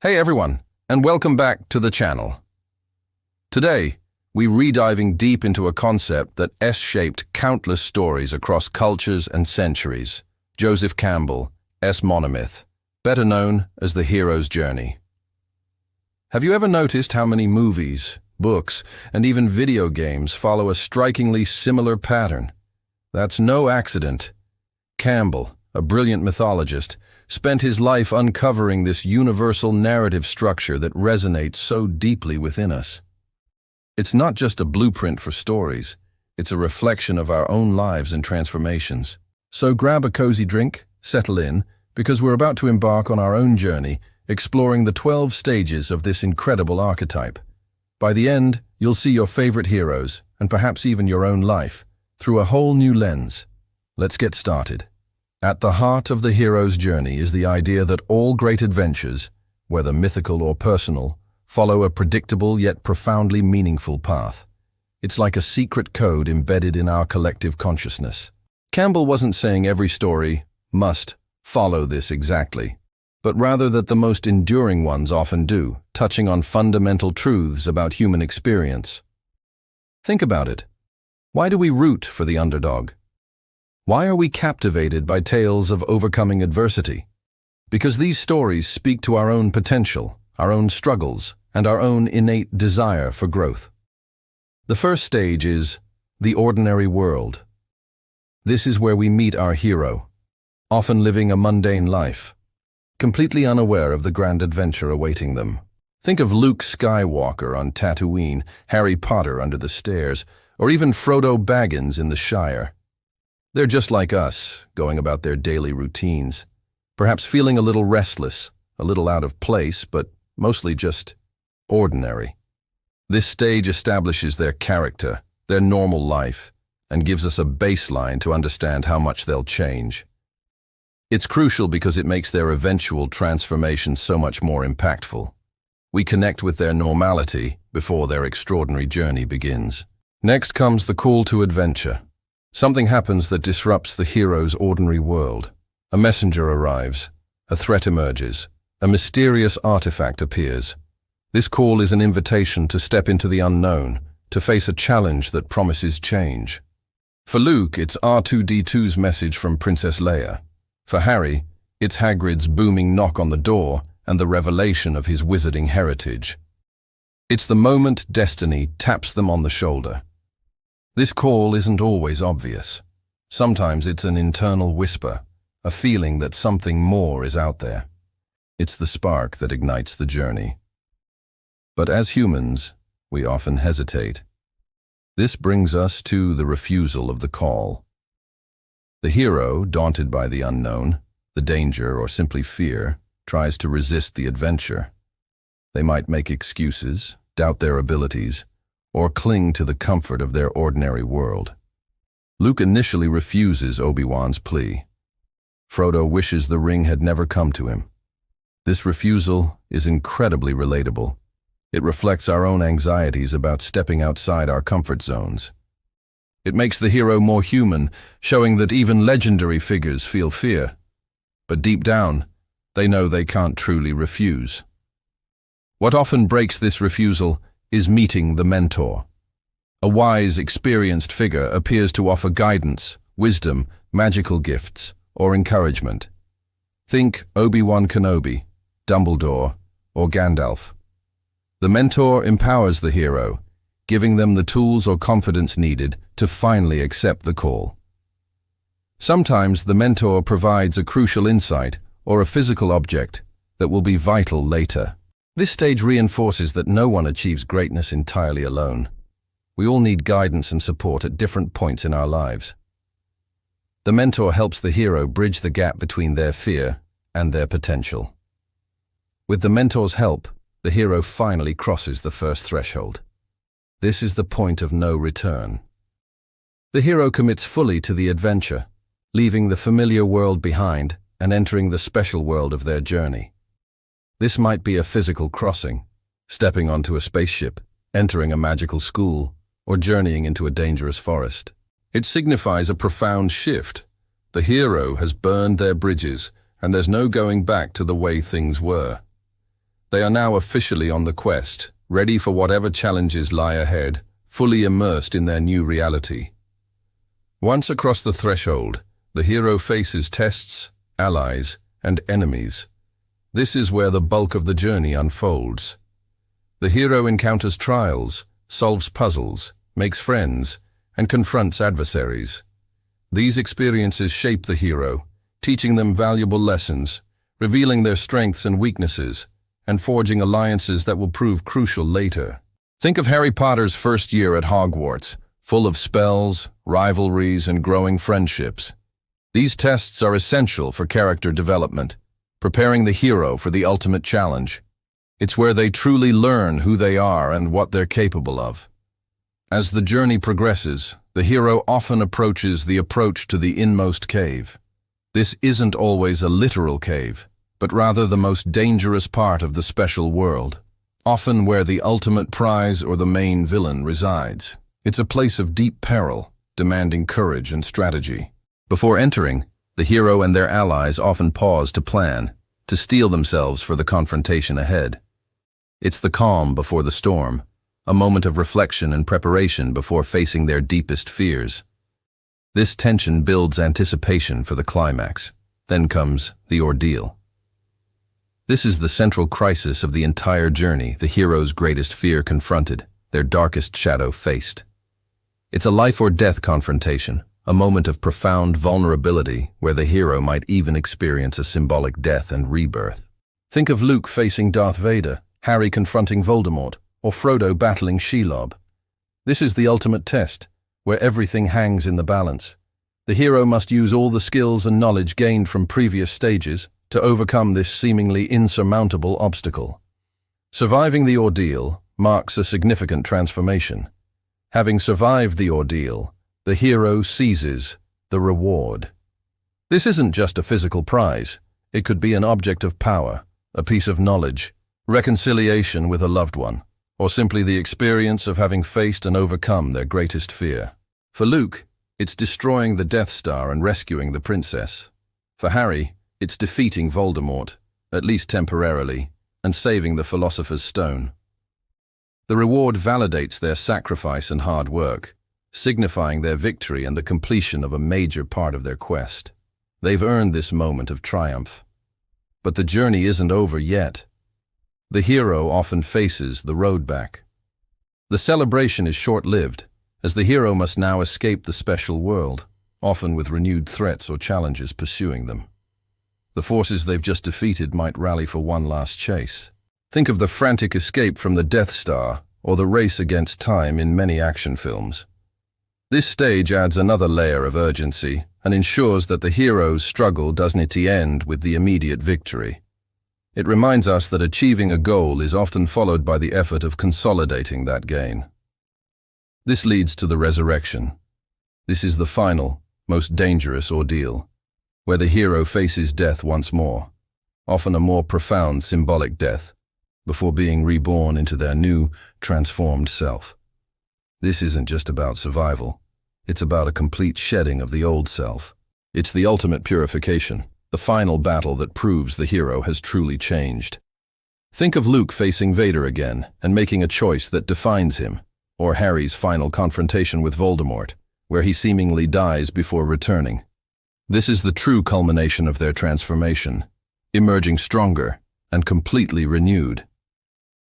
Hey everyone, and welcome back to the channel. Today, we're rediving deep into a concept that S-shaped countless stories across cultures and centuries. Joseph Campbell, S-monomyth, better known as the hero's journey. Have you ever noticed how many movies, books, and even video games follow a strikingly similar pattern? That's no accident. Campbell, a brilliant mythologist, spent his life uncovering this universal narrative structure that resonates so deeply within us. It's not just a blueprint for stories, it's a reflection of our own lives and transformations. So grab a cozy drink, settle in, because we're about to embark on our own journey, exploring the 12 stages of this incredible archetype. By the end, you'll see your favorite heroes, and perhaps even your own life, through a whole new lens. Let's get started. At the heart of the hero's journey is the idea that all great adventures, whether mythical or personal, follow a predictable yet profoundly meaningful path. It's like a secret code embedded in our collective consciousness. Campbell wasn't saying every story must follow this exactly, but rather that the most enduring ones often do, touching on fundamental truths about human experience. Think about it. Why do we root for the underdog? Why are we captivated by tales of overcoming adversity? Because these stories speak to our own potential, our own struggles, and our own innate desire for growth. The first stage is the ordinary world. This is where we meet our hero, often living a mundane life, completely unaware of the grand adventure awaiting them. Think of Luke Skywalker on Tatooine, Harry Potter under the stairs, or even Frodo Baggins in the Shire. They're just like us, going about their daily routines, perhaps feeling a little restless, a little out of place, but mostly just ordinary. This stage establishes their character, their normal life, and gives us a baseline to understand how much they'll change. It's crucial because it makes their eventual transformation so much more impactful. We connect with their normality before their extraordinary journey begins. Next comes the call to adventure. Something happens that disrupts the hero's ordinary world. A messenger arrives, a threat emerges, a mysterious artifact appears. This call is an invitation to step into the unknown, to face a challenge that promises change. For Luke, it's R2-D2's message from Princess Leia. For Harry, it's Hagrid's booming knock on the door and the revelation of his wizarding heritage. It's the moment destiny taps them on the shoulder. This call isn't always obvious. Sometimes it's an internal whisper, a feeling that something more is out there. It's the spark that ignites the journey. But as humans, we often hesitate. This brings us to the refusal of the call. The hero, daunted by the unknown, the danger or simply fear, tries to resist the adventure. They might make excuses, doubt their abilities, or cling to the comfort of their ordinary world. Luke initially refuses Obi-Wan's plea. Frodo wishes the ring had never come to him. This refusal is incredibly relatable. It reflects our own anxieties about stepping outside our comfort zones. It makes the hero more human, showing that even legendary figures feel fear. But deep down, they know they can't truly refuse. What often breaks this refusal is meeting the mentor. A wise, experienced figure appears to offer guidance, wisdom, magical gifts, or encouragement. Think Obi-Wan Kenobi, Dumbledore, or Gandalf. The mentor empowers the hero, giving them the tools or confidence needed to finally accept the call. Sometimes the mentor provides a crucial insight or a physical object that will be vital later. This stage reinforces that no one achieves greatness entirely alone. We all need guidance and support at different points in our lives. The mentor helps the hero bridge the gap between their fear and their potential. With the mentor's help, the hero finally crosses the first threshold. This is the point of no return. The hero commits fully to the adventure, leaving the familiar world behind and entering the special world of their journey. This might be a physical crossing, stepping onto a spaceship, entering a magical school, or journeying into a dangerous forest. It signifies a profound shift. The hero has burned their bridges, and there's no going back to the way things were. They are now officially on the quest, ready for whatever challenges lie ahead, fully immersed in their new reality. Once across the threshold, the hero faces tests, allies, and enemies. This is where the bulk of the journey unfolds. The hero encounters trials, solves puzzles, makes friends, and confronts adversaries. These experiences shape the hero, teaching them valuable lessons, revealing their strengths and weaknesses, and forging alliances that will prove crucial later. Think of Harry Potter's first year at Hogwarts, full of spells, rivalries, and growing friendships. These tests are essential for character development, preparing the hero for the ultimate challenge. It's where they truly learn who they are and what they're capable of. As the journey progresses, the hero often approaches the approach to the inmost cave. This isn't always a literal cave, but rather the most dangerous part of the special world, often where the ultimate prize or the main villain resides. It's a place of deep peril, demanding courage and strategy. Before entering, the hero and their allies often pause to plan, to steel themselves for the confrontation ahead. It's the calm before the storm, a moment of reflection and preparation before facing their deepest fears. This tension builds anticipation for the climax. Then comes the ordeal. This is the central crisis of the entire journey, the hero's greatest fear confronted, their darkest shadow faced. It's a life-or-death confrontation, a moment of profound vulnerability where the hero might even experience a symbolic death and rebirth. Think of Luke facing Darth Vader, Harry confronting Voldemort, or Frodo battling Shelob. This is the ultimate test, where everything hangs in the balance. The hero must use all the skills and knowledge gained from previous stages to overcome this seemingly insurmountable obstacle. Surviving the ordeal marks a significant transformation. Having survived the ordeal, the hero seizes the reward. This isn't just a physical prize. It could be an object of power, a piece of knowledge, reconciliation with a loved one, or simply the experience of having faced and overcome their greatest fear. For Luke, it's destroying the Death Star and rescuing the princess. For Harry, it's defeating Voldemort, at least temporarily, and saving the Philosopher's Stone. The reward validates their sacrifice and hard work, signifying their victory and the completion of a major part of their quest. They've earned this moment of triumph. But the journey isn't over yet. The hero often faces the road back. The celebration is short-lived, as the hero must now escape the special world, often with renewed threats or challenges pursuing them. The forces they've just defeated might rally for one last chase. Think of the frantic escape from the Death Star or the race against time in many action films. This stage adds another layer of urgency and ensures that the hero's struggle doesn't end with the immediate victory. It reminds us that achieving a goal is often followed by the effort of consolidating that gain. This leads to the resurrection. This is the final, most dangerous ordeal, where the hero faces death once more, often a more profound symbolic death, before being reborn into their new, transformed self. This isn't just about survival. It's about a complete shedding of the old self. It's the ultimate purification, the final battle that proves the hero has truly changed. Think of Luke facing Vader again and making a choice that defines him, or Harry's final confrontation with Voldemort, where he seemingly dies before returning. This is the true culmination of their transformation, emerging stronger and completely renewed.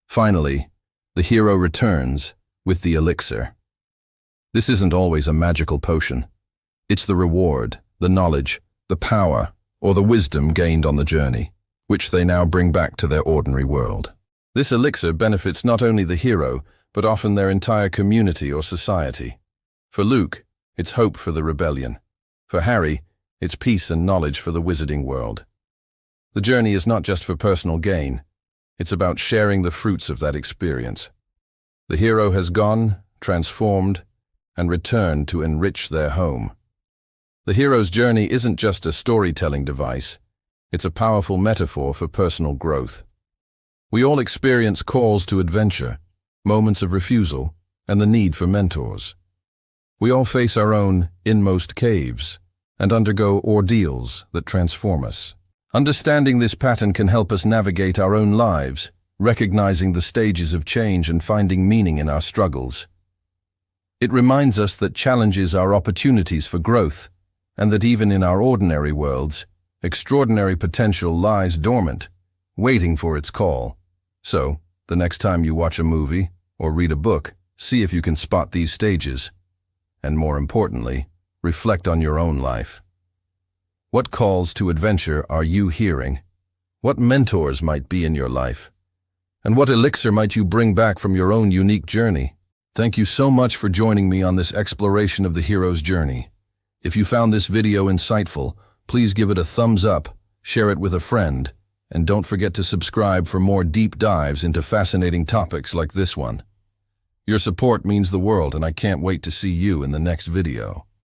Finally, the hero returns with the elixir. This isn't always a magical potion. It's the reward, the knowledge, the power, or the wisdom gained on the journey, which they now bring back to their ordinary world. This elixir benefits not only the hero, but often their entire community or society. For Luke, it's hope for the rebellion. For Harry, it's peace and knowledge for the wizarding world. The journey is not just for personal gain. It's about sharing the fruits of that experience. The hero has gone, transformed, and returned to enrich their home. The hero's journey isn't just a storytelling device. It's a powerful metaphor for personal growth. We all experience calls to adventure, moments of refusal, and the need for mentors. We all face our own inmost caves and undergo ordeals that transform us. Understanding this pattern can help us navigate our own lives, recognizing the stages of change and finding meaning in our struggles. It reminds us that challenges are opportunities for growth, and that even in our ordinary worlds, extraordinary potential lies dormant, waiting for its call. So, the next time you watch a movie or read a book, see if you can spot these stages. And more importantly, reflect on your own life. What calls to adventure are you hearing? What mentors might be in your life? And what elixir might you bring back from your own unique journey? Thank you so much for joining me on this exploration of the hero's journey. If you found this video insightful, please give it a thumbs up, share it with a friend, and don't forget to subscribe for more deep dives into fascinating topics like this one. Your support means the world, and I can't wait to see you in the next video.